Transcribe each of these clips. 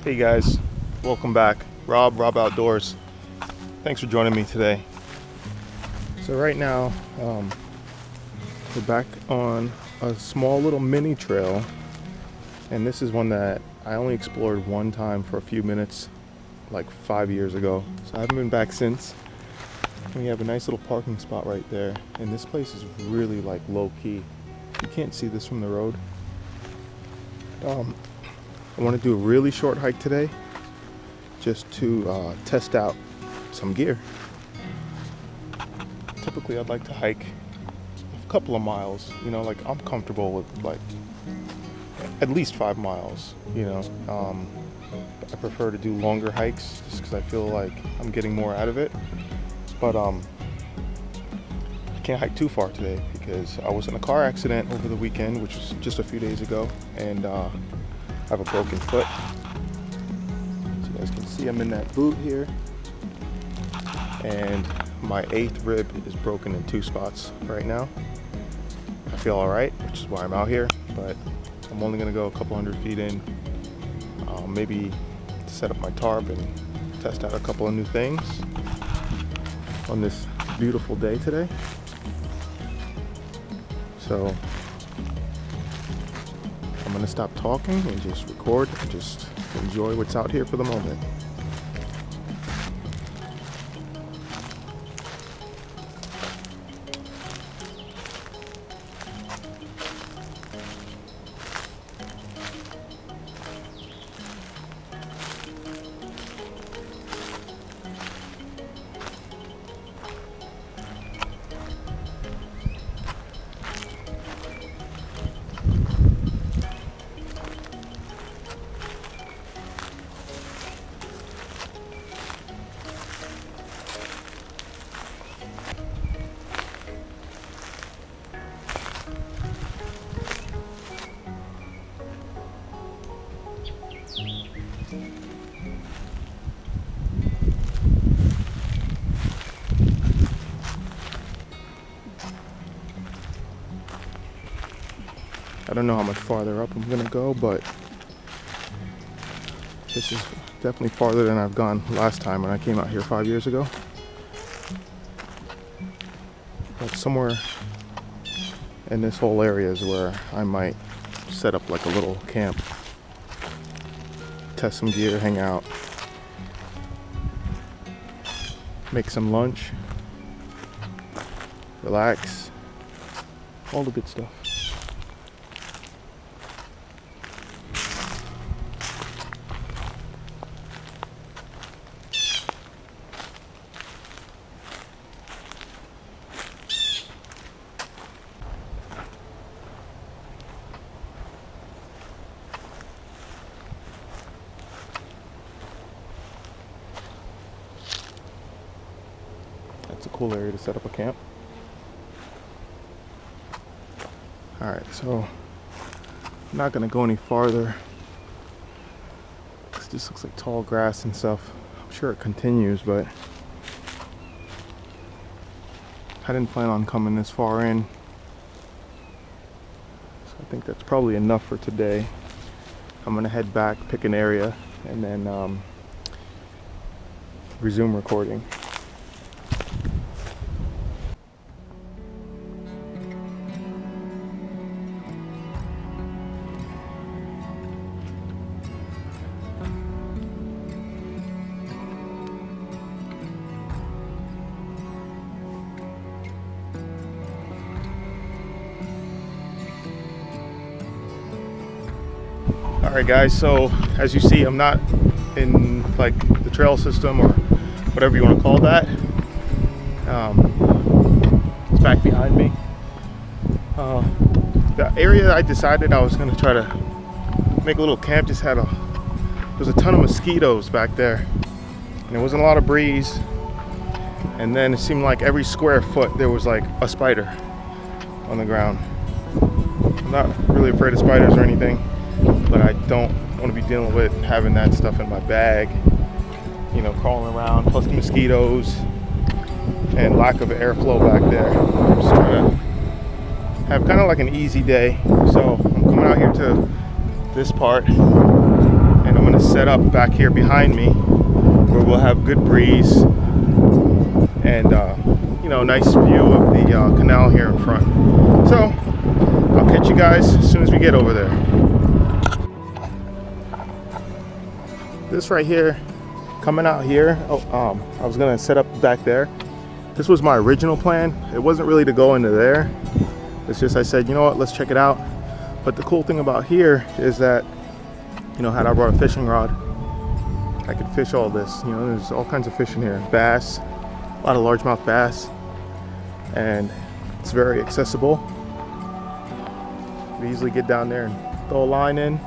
Hey guys, welcome back. Rob Outdoors. Thanks for joining me today. So right now, we're back on a small little mini trail, and this is one that I only explored one time for a few minutes, like 5 years ago. So I haven't been back since. We have a nice little parking spot right there, and this place is really like low key. You can't see this from the road. I want to do a really short hike today, just to test out some gear. Typically I'd like to hike a couple of miles, like I'm comfortable with like at least 5 miles, I prefer to do longer hikes just because I feel like I'm getting more out of it. But I can't hike too far today because I was in a car accident over the weekend, which was just a few days ago, and I have a broken foot. So you guys can see I'm in that boot here, and my 8th rib is broken in 2 spots right now. I feel all right, which is why I'm out here, but I'm only gonna go a couple hundred feet in, maybe set up my tarp and test out a couple of new things on this beautiful day today. So I'm gonna stop talking and just record and just enjoy what's out here for the moment. I don't know how much farther up I'm gonna go, but this is definitely farther than I've gone last time when I came out here 5 years ago. But somewhere in this whole area is where I might set up like a little camp, test some gear, hang out, make some lunch, relax, all the good stuff. It's a cool area to set up a camp. Alright, so I'm not gonna go any farther. This just looks like tall grass and stuff. I'm sure it continues, but I didn't plan on coming this far in. So I think that's probably enough for today. I'm gonna head back, pick an area, and then resume recording. Alright guys, so as you see, I'm not in like the trail system or whatever you want to call that. It's back behind me. The area I decided I was going to try to make a little camp just had there's a ton of mosquitoes back there, and there wasn't a lot of breeze, and then it seemed like every square foot there was like a spider on the ground. I'm not really afraid of spiders or anything, but I don't want to be dealing with having that stuff in my bag, crawling around, plus the mosquitoes and lack of airflow back there. I'm just trying to have kind of like an easy day. So I'm coming out here to this part, and I'm gonna set up back here behind me where we'll have good breeze and you know, nice view of the canal here in front. So I'll catch you guys as soon as we get over there. This right here, coming out here, I was gonna set up back there. This was my original plan. It wasn't really to go into there. It's just I said, you know what, let's check it out. But the cool thing about here is that, you know, had I brought a fishing rod, I could fish all this. You know, there's all kinds of fish in here. Bass, a lot of largemouth bass, and it's very accessible. We easily get down there and throw a line in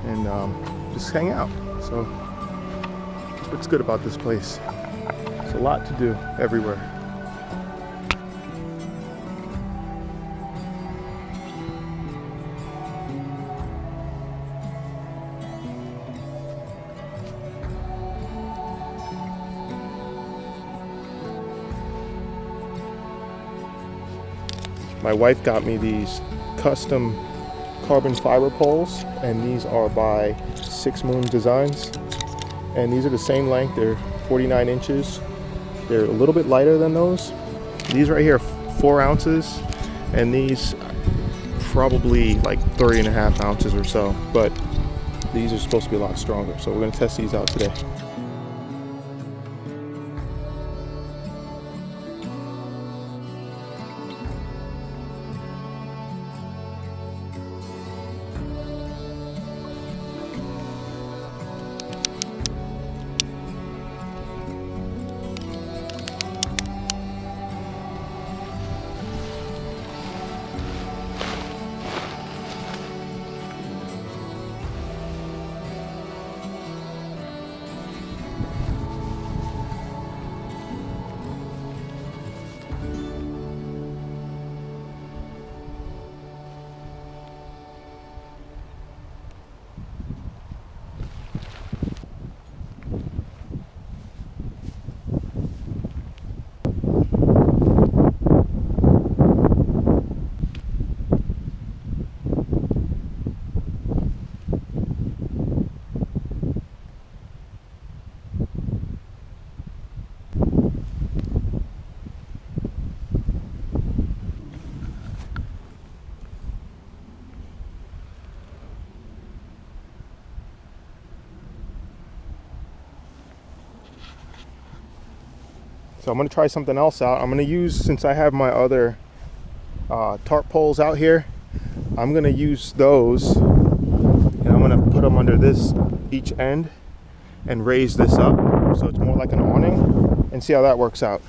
and just hang out. So that's what's good about this place. There's a lot to do everywhere. My wife got me these custom carbon fiber poles, and these are by 6 Moon Designs, and these are the same length. They're 49 inches. They're a little bit lighter than those. These right here, 4 ounces, and these probably like 3.5 ounces or so, but these are supposed to be a lot stronger, so we're going to test these out today. So I'm going to try something else out. I'm going to use, since I have my other tarp poles out here, I'm going to use those, and I'm going to put them under this each end and raise this up so it's more like an awning, and see how that works out.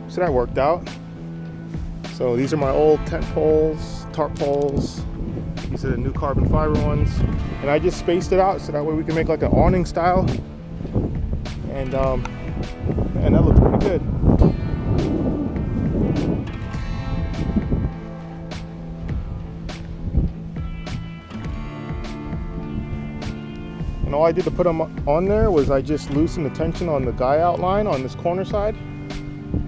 So that worked out. So these are my old tent poles, tarp poles. These are the new carbon fiber ones. And I just spaced it out so that way we can make like an awning style. And that looks pretty good. And all I did to put them on there was I just loosened the tension on the guy outline on this corner side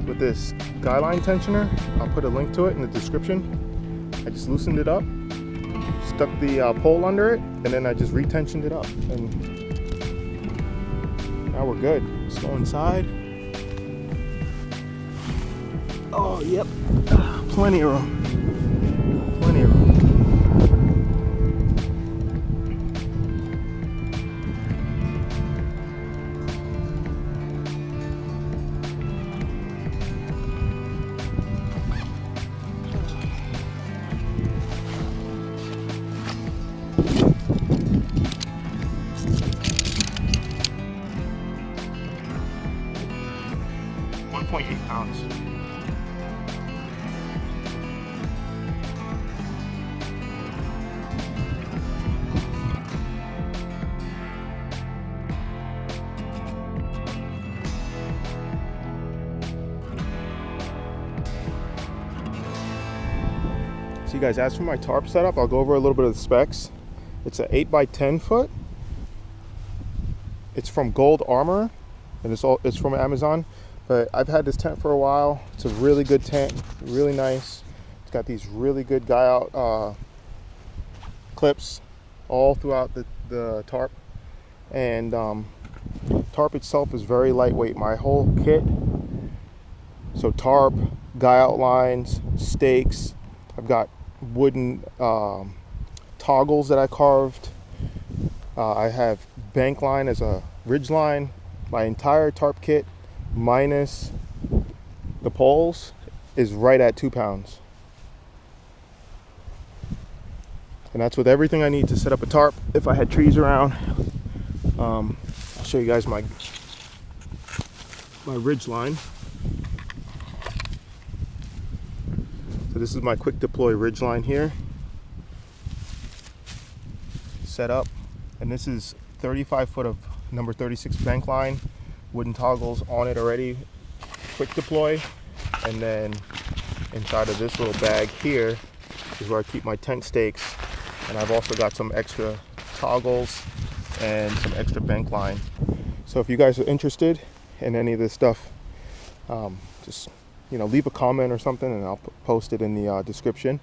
with this guy line tensioner. I'll put a link to it in the description. I just loosened it up, stuck the pole under it, and then I just retensioned it up. And now we're good. Let's go inside. Oh, yep. Plenty of room. Plenty of room. .8 pounds. you guys, as for my tarp setup, I'll go over a little bit of the specs. It's an 8x10 foot. It's from Gold Armor, and it's from Amazon. But I've had this tent for a while. It's a really good tent, really nice. It's got these really good guy out clips all throughout the tarp. And tarp itself is very lightweight. My whole kit, so tarp, guy out lines, stakes. I've got wooden toggles that I carved. I have bank line as a ridge line. My entire tarp kit, minus the poles, is right at 2 pounds. And that's with everything I need to set up a tarp if I had trees around. I'll show you guys my ridge line. So this is my quick deploy ridge line here. Set up, and this is 35 foot of number 36 bank line, wooden toggles on it already, quick deploy. And then inside of this little bag here is where I keep my tent stakes, and I've also got some extra toggles and some extra bank line. So if you guys are interested in any of this stuff, just leave a comment or something, and I'll post it in the description.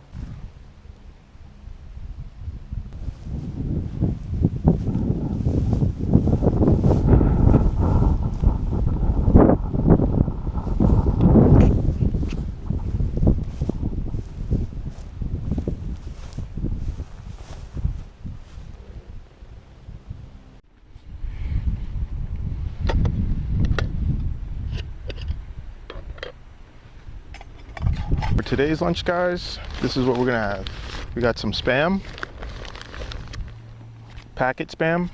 For today's lunch, guys, this is what we're gonna have. We got some Spam, packet Spam,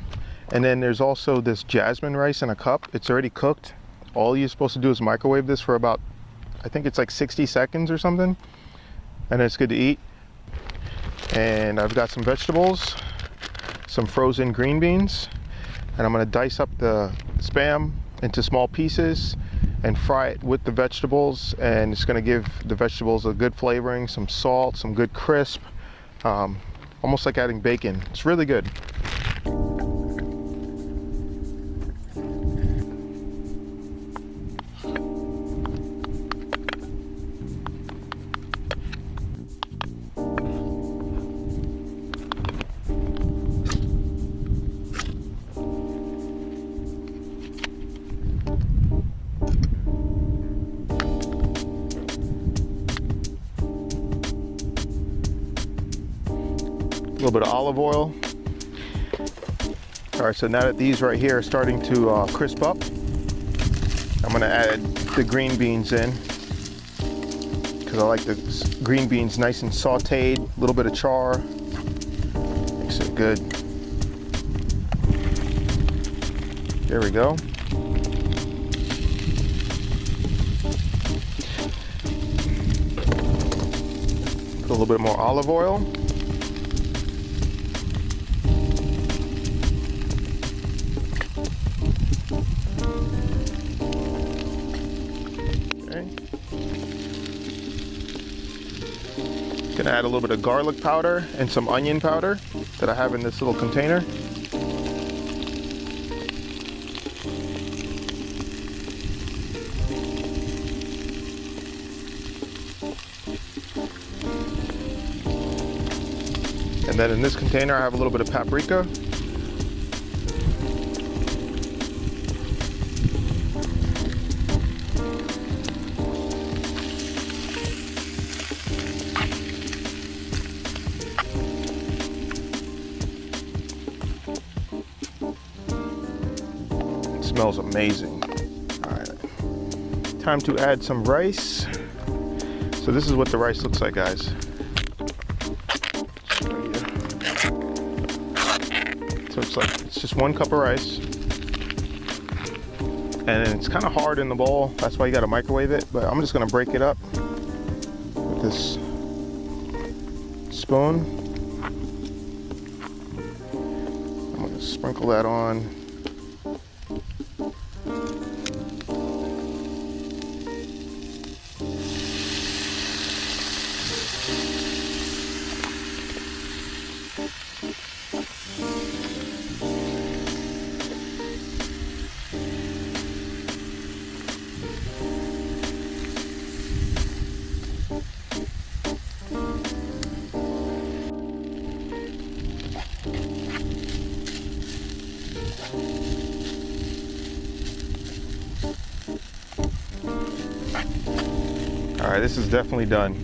and then there's also this jasmine rice in a cup. It's already cooked. All you're supposed to do is microwave this for about, I think it's like 60 seconds or something, and it's good to eat. And I've got some vegetables, some frozen green beans, and I'm gonna dice up the Spam into small pieces and fry it with the vegetables, and it's going to give the vegetables a good flavoring, some salt, some good crisp, almost like adding bacon. It's really good. A little bit of olive oil. All right, so now that these right here are starting to crisp up, I'm gonna add the green beans in, because I like the green beans nice and sauteed, a little bit of char, makes it good. There we go. Put a little bit more olive oil. Gonna add a little bit of garlic powder and some onion powder that I have in this little container. And then in this container I have a little bit of paprika. Smells amazing. All right, time to add some rice. So this is what the rice looks like, guys. So it's just 1 cup of rice, and it's kind of hard in the bowl. That's why you got to microwave it. But I'm just gonna break it up with this spoon. I'm gonna sprinkle that on. right, this is definitely done.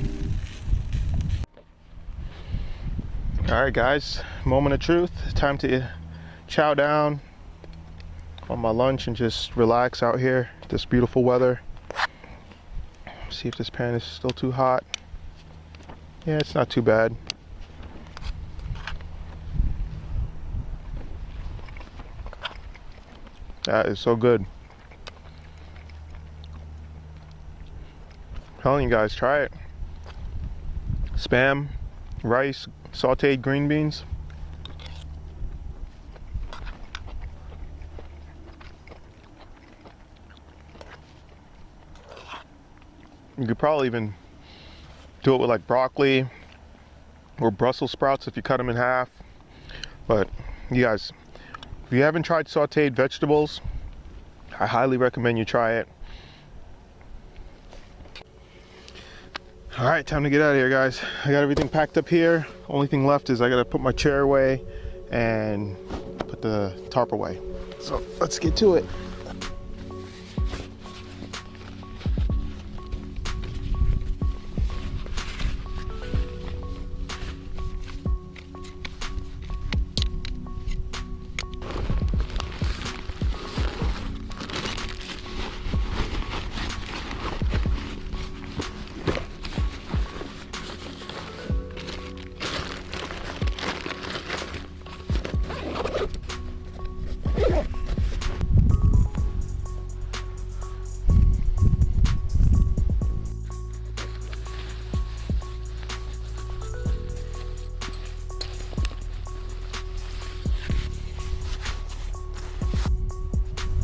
All right, guys, moment of truth. Time to chow down on my lunch and just relax out here. This beautiful weather. See if this pan is still too hot. Yeah, it's not too bad. That is so good. I'm telling you guys, try it. Spam, rice, sauteed green beans. You could probably even do it with like broccoli or Brussels sprouts if you cut them in half. But you guys, if you haven't tried sauteed vegetables, I highly recommend you try it. All right, time to get out of here, guys. I got everything packed up here. Only thing left is I gotta put my chair away and put the tarp away. So let's get to it.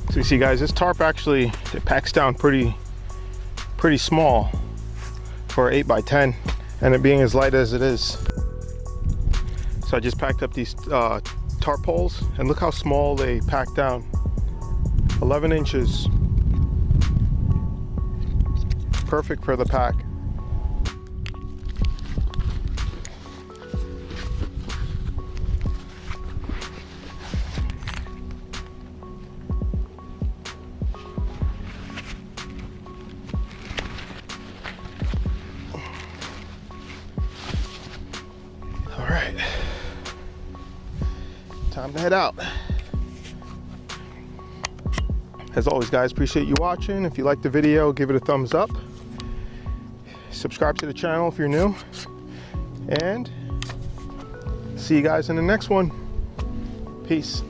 So you see, guys, this tarp actually, it packs down pretty small for 8x10, and it being as light as it is. So I just packed up these tarp poles, and look how small they pack down. 11 inches. Perfect for the pack. Time to head out. As always, guys, appreciate you watching. If you liked the video, give it a thumbs up. Subscribe to the channel if you're new. And see you guys in the next one. Peace.